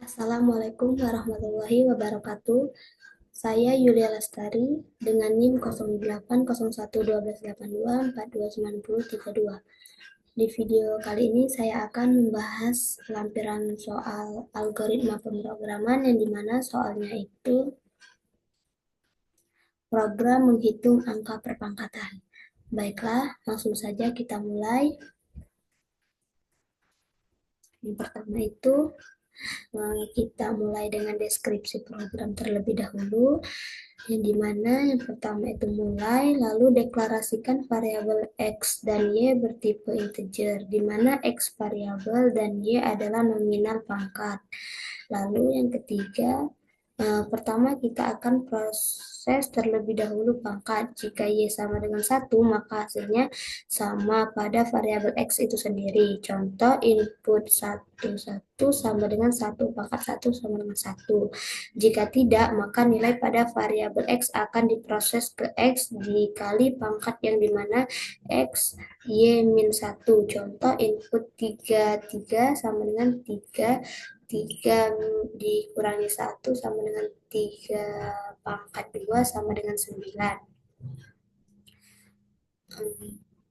Assalamualaikum warahmatullahi wabarakatuh. Saya Yulia Lestari dengan NIM 08011282429032. Di video kali ini saya akan membahas lampiran soal algoritma pemrograman yang dimana soalnya itu program menghitung angka perpangkatan. Baiklah, langsung saja kita mulai. Yang pertama itu kita mulai dengan deskripsi program terlebih dahulu, yang dimana yang pertama itu mulai, lalu deklarasikan variabel X dan Y bertipe integer, dimana X variabel dan Y adalah nominal pangkat. Lalu yang ketiga, pertama kita akan proses terlebih dahulu pangkat. Jika Y sama dengan 1, maka hasilnya sama pada variabel X itu sendiri. Contoh, input 1 sama dengan 1, pangkat 1 sama dengan 1. Jika tidak, maka nilai pada variabel X akan diproses ke X dikali pangkat yang dimana X Y min 1. Contoh, input 3 sama dengan 3 dikurangi 1 sama dengan 3 pangkat 2 sama dengan 9.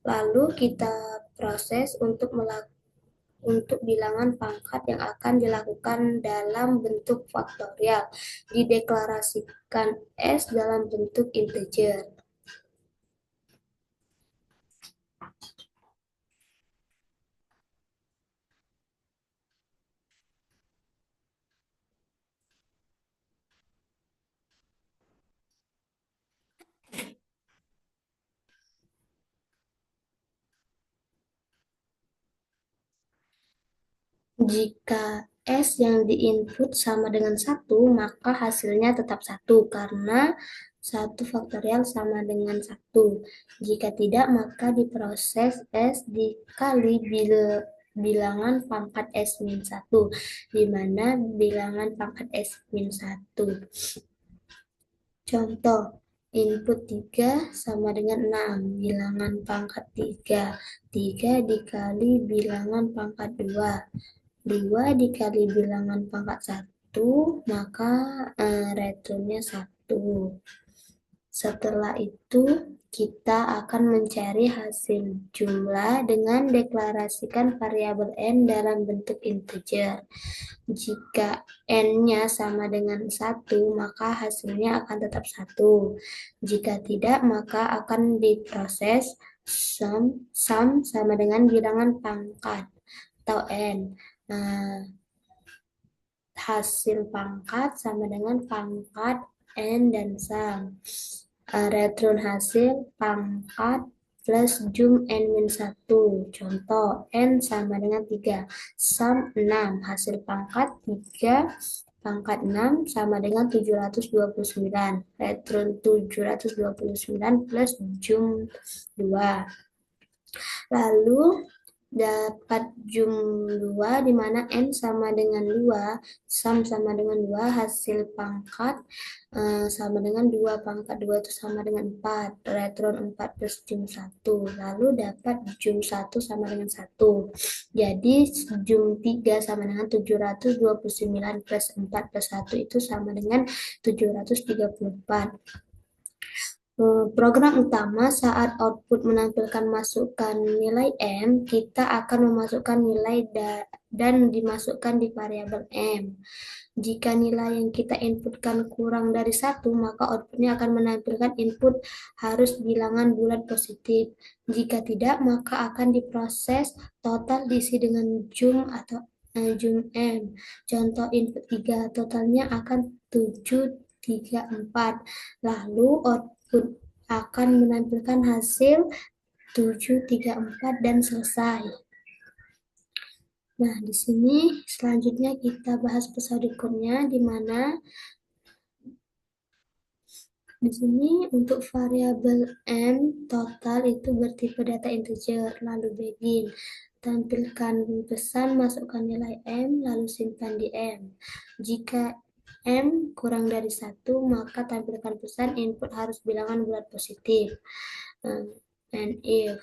Lalu kita proses untuk bilangan pangkat yang akan dilakukan dalam bentuk faktorial. Dideklarasikan S dalam bentuk integer. Jika S yang diinput sama dengan 1, maka hasilnya tetap 1 karena 1 faktorial sama dengan 1. Jika tidak, maka diproses S dikali bilangan pangkat S min 1, di mana bilangan pangkat S min 1. Contoh, input 3 sama dengan 6, bilangan pangkat 3. 3 dikali bilangan pangkat 2. 2 dikali bilangan pangkat 1, maka returnnya 1. Setelah itu, kita akan mencari hasil jumlah dengan deklarasikan variabel N dalam bentuk integer. Jika N-nya sama dengan 1, maka hasilnya akan tetap 1. Jika tidak, maka akan diproses sum sama dengan bilangan pangkat atau N. Hasil pangkat sama dengan pangkat N dan sum. Return hasil pangkat plus jum N-1. Contoh, N sama dengan 3. Sum 6. Hasil pangkat 3 pangkat 6 sama dengan 729. Return 729 plus jum 2. Lalu dapat jum 2 di mana N sama dengan 2, sum sama dengan 2, hasil pangkat sama dengan 2 pangkat 2 itu sama dengan 4, return 4 plus jum 1, lalu dapat jum 1 sama dengan 1. Jadi jum 3 sama dengan 729 plus 4 plus 1 itu sama dengan 734. Program utama saat output menampilkan masukkan nilai M, kita akan memasukkan nilai dan dimasukkan di variabel M. Jika nilai yang kita inputkan kurang dari 1, maka outputnya akan menampilkan input harus bilangan bulat positif. Jika tidak, maka akan diproses total diisi dengan jum atau jum M. Contoh input 3, totalnya akan 734. Lalu output akan menampilkan hasil 734 dan selesai. Nah, di sini selanjutnya kita bahas episode code-nya, di mana di sini untuk variabel M total itu bertipe data integer, lalu begin. Tampilkan pesan, masukkan nilai M, lalu simpan di M. Jika M kurang dari 1, maka tampilkan pesan input harus bilangan bulat positif. And if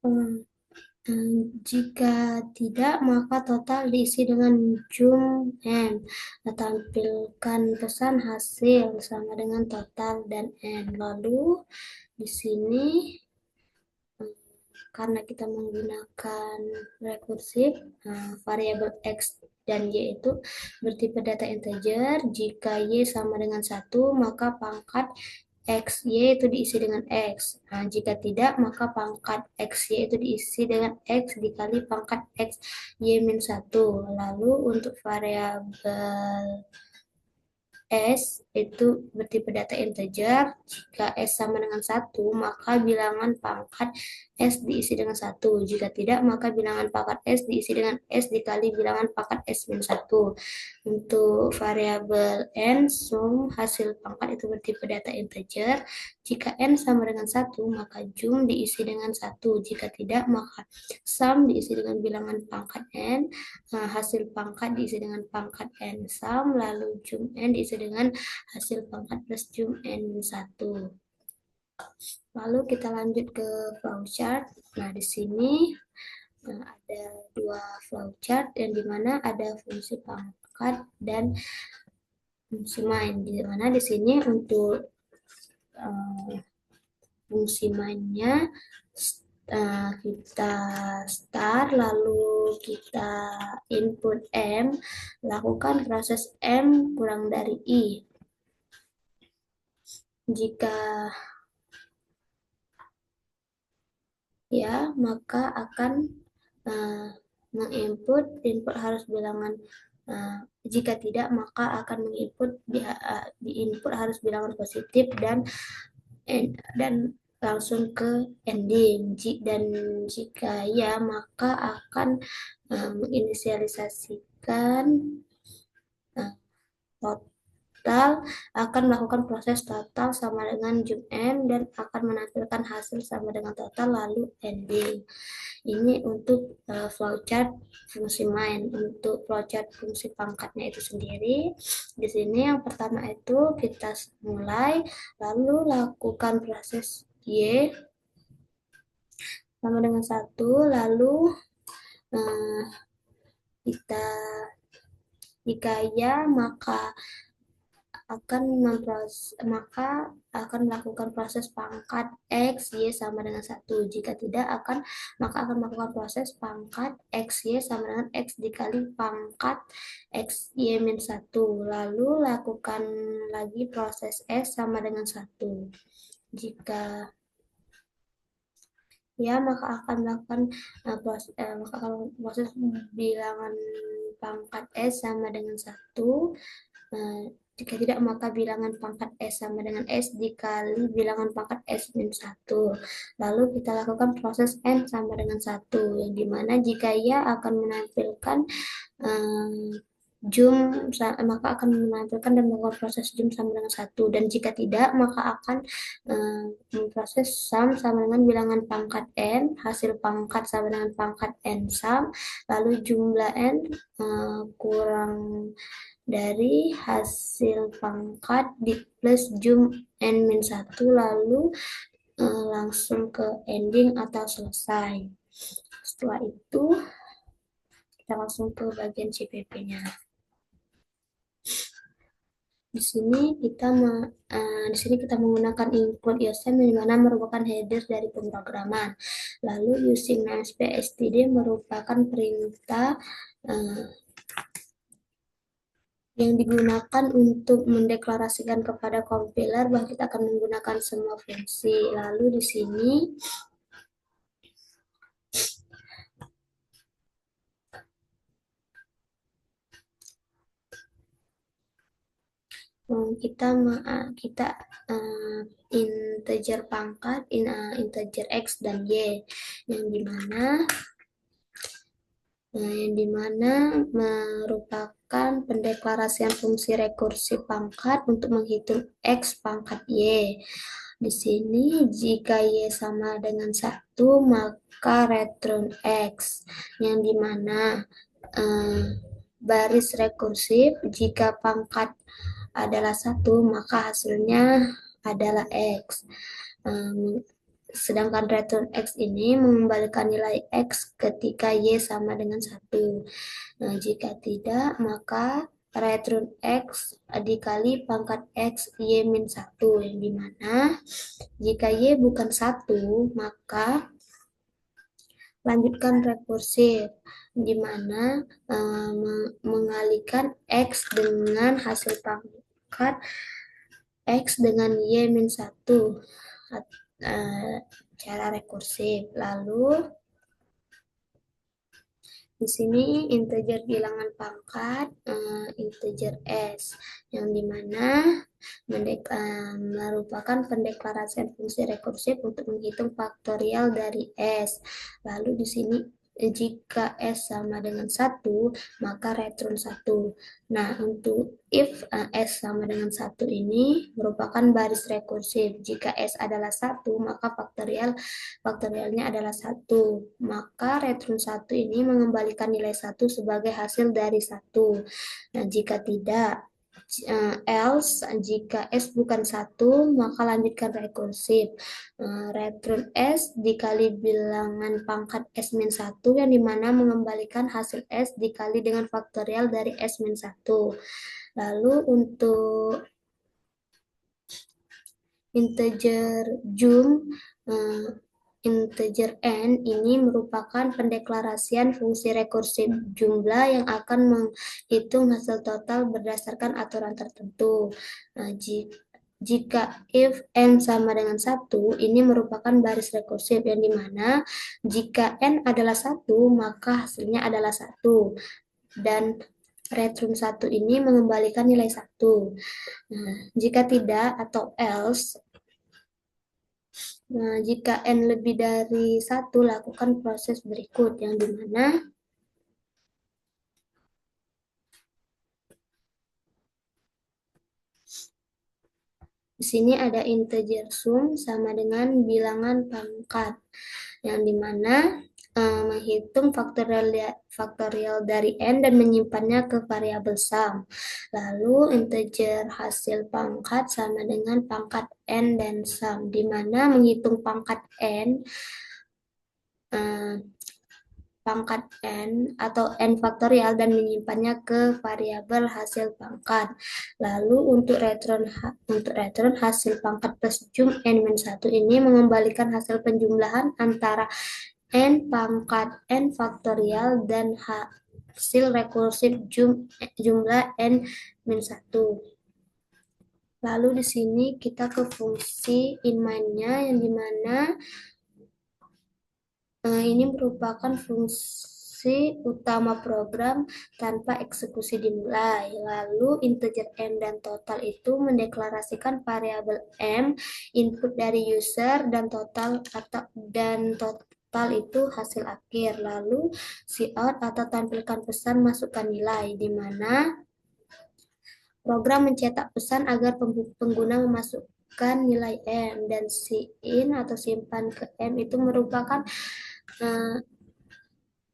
Hmm, Jika tidak, maka total diisi dengan jum n. Tampilkan pesan hasil sama dengan total dan n. Lalu di sini karena kita menggunakan rekursif, variabel x dan y itu bertipe data integer. Jika y sama dengan 1, maka pangkat x y itu diisi dengan x. Jika tidak, maka pangkat x y itu diisi dengan x dikali pangkat x y min 1. Lalu untuk variabel S itu bertipe data integer. Jika S sama dengan 1, maka bilangan pangkat S diisi dengan 1. Jika tidak, maka bilangan pangkat S diisi dengan S dikali bilangan pangkat S min 1. Untuk variabel N, sum hasil pangkat itu bertipe data integer. Jika N sama dengan 1, maka jum diisi dengan 1. Jika tidak, maka sum diisi dengan bilangan pangkat N. Hasil pangkat diisi dengan pangkat n sum, lalu jum n diisi dengan hasil pangkat plus jum n 1. Lalu kita lanjut ke flowchart. Nah, di sini ada dua flowchart yang dimana ada fungsi pangkat dan fungsi main. Di mana di sini untuk fungsi mainnya kita start, lalu kita input M, lakukan proses M kurang dari I. Jika ya, maka akan menginput, input harus bilangan, jika tidak, maka akan menginput di input harus bilangan positif dan langsung ke ending. Dan jika ya, maka akan menginisialisasikan total, akan melakukan proses total sama dengan jum n dan akan menampilkan hasil sama dengan total lalu ending. Ini untuk flowchart fungsi main. Untuk flowchart fungsi pangkatnya itu sendiri, di sini yang pertama itu kita mulai, lalu lakukan proses Y sama dengan 1, lalu kita jika ya, maka akan melakukan proses pangkat X, Y sama dengan 1. Jika tidak, maka akan melakukan proses pangkat X, Y sama dengan X dikali pangkat X, Y min 1. Lalu lakukan lagi proses S sama dengan 1. Jika ya, maka akan melakukan proses bilangan pangkat S sama dengan 1. Jika tidak, maka bilangan pangkat S sama dengan S dikali bilangan pangkat S min 1. Lalu kita lakukan proses N sama dengan 1, yang dimana jika ya akan menampilkan jum, maka akan menampilkan dan melakukan proses jum sama dengan 1. Dan jika tidak, maka akan memproses sum sama dengan bilangan pangkat N, hasil pangkat sama dengan pangkat N sum, lalu jumlah N kurang dari hasil pangkat di plus jum n min 1, lalu langsung ke ending atau selesai. Setelah itu kita langsung ke bagian CPP-nya. Di sini kita menggunakan include YOSEM yang mana merupakan header dari pemrograman. Lalu using namespace std merupakan perintah yang digunakan untuk mendeklarasikan kepada compiler bahwa kita akan menggunakan semua fungsi. Lalu di sini kita integer pangkat integer x dan y, yang dimana merupakan pendeklarasian fungsi rekursif pangkat untuk menghitung x pangkat y. Di sini jika y sama dengan 1, maka return x, yang dimana baris rekursif jika pangkat adalah 1, maka hasilnya adalah x. sedangkan return X ini mengembalikan nilai X ketika Y sama dengan 1. Nah, jika tidak, maka return X dikali pangkat X Y min 1, yang dimana jika Y bukan 1, maka lanjutkan rekursif, di mana mengalihkan X dengan hasil pangkat X dengan Y min 1, cara rekursif. Lalu di sini integer bilangan pangkat integer S, yang dimana merupakan pendeklarasian fungsi rekursif untuk menghitung faktorial dari S. Lalu di sini jika S sama dengan 1, maka return 1. Nah, untuk if S sama dengan 1 ini merupakan baris rekursif. Jika S adalah 1, maka faktorialnya adalah 1. Maka return 1 ini mengembalikan nilai 1 sebagai hasil dari 1. Nah, jika tidak, else jika S bukan 1, maka lanjutkan rekursif. Return S dikali bilangan pangkat S min 1, yang dimana mengembalikan hasil S dikali dengan faktorial dari S min 1. Lalu untuk integer jum, integer n ini merupakan pendeklarasian fungsi rekursif jumlah yang akan menghitung hasil total berdasarkan aturan tertentu. Nah, jika if n sama dengan 1, ini merupakan baris rekursif, yang dimana jika n adalah 1, maka hasilnya adalah 1. Dan return 1 ini mengembalikan nilai 1. Nah, jika tidak atau else, nah, jika N lebih dari 1, lakukan proses berikut, yang dimana di sini ada integer sum sama dengan bilangan pangkat, yang dimana menghitung faktorial dari N dan menyimpannya ke variabel sum. Lalu integer hasil pangkat sama dengan pangkat N dan sum, dimana menghitung pangkat N, pangkat N atau N faktorial dan menyimpannya ke variabel hasil pangkat. Lalu untuk return hasil pangkat plus jum N-1 ini mengembalikan hasil penjumlahan antara N pangkat N faktorial dan hasil rekursif jumlah N-1. Lalu di sini kita ke fungsi in-main-nya, yang dimana ini merupakan fungsi utama program tanpa eksekusi dimulai. Lalu integer n dan total itu mendeklarasikan variabel m, input dari user, dan total itu hasil akhir. Lalu cout atau tampilkan pesan masukkan nilai, di mana program mencetak pesan agar pengguna memasukkan nilai M, dan in atau simpan ke M itu merupakan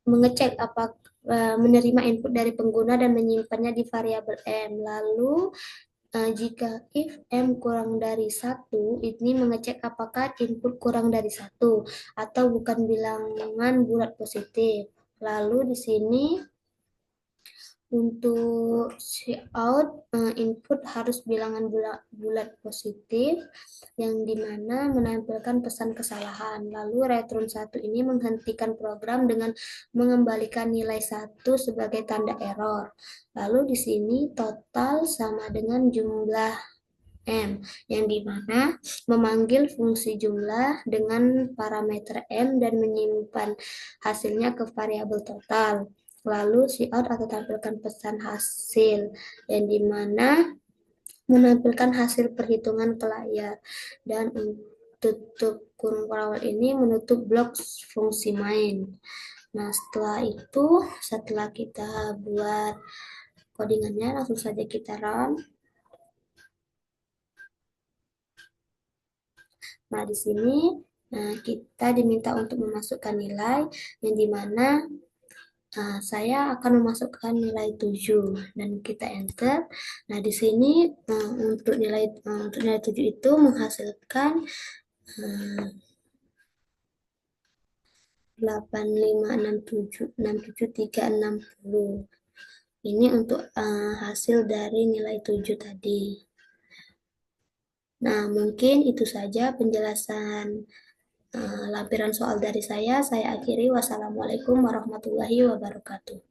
mengecek menerima input dari pengguna dan menyimpannya di variabel M. Lalu jika if M kurang dari 1, ini mengecek apakah input kurang dari 1 atau bukan bilangan bulat positif. Lalu di sini untuk cout input harus bilangan bulat positif, yang dimana menampilkan pesan kesalahan. Lalu return 1 ini menghentikan program dengan mengembalikan nilai 1 sebagai tanda error. Lalu di sini total sama dengan jumlah M, yang dimana memanggil fungsi jumlah dengan parameter M dan menyimpan hasilnya ke variabel total. Lalu cout atau tampilkan pesan hasil, yang dimana menampilkan hasil perhitungan ke layar, dan tutup kurung awal ini menutup blok fungsi main. Nah, setelah kita buat codingannya, langsung saja kita run. Nah, di sini kita diminta untuk memasukkan nilai, yang dimana saya akan memasukkan nilai 7 dan kita enter. Nah, di sini untuk nilai 7 itu menghasilkan 8567 Ini untuk hasil dari nilai 7 tadi. Nah, mungkin itu saja penjelasan lampiran soal dari saya. Saya akhiri. Wassalamualaikum warahmatullahi wabarakatuh.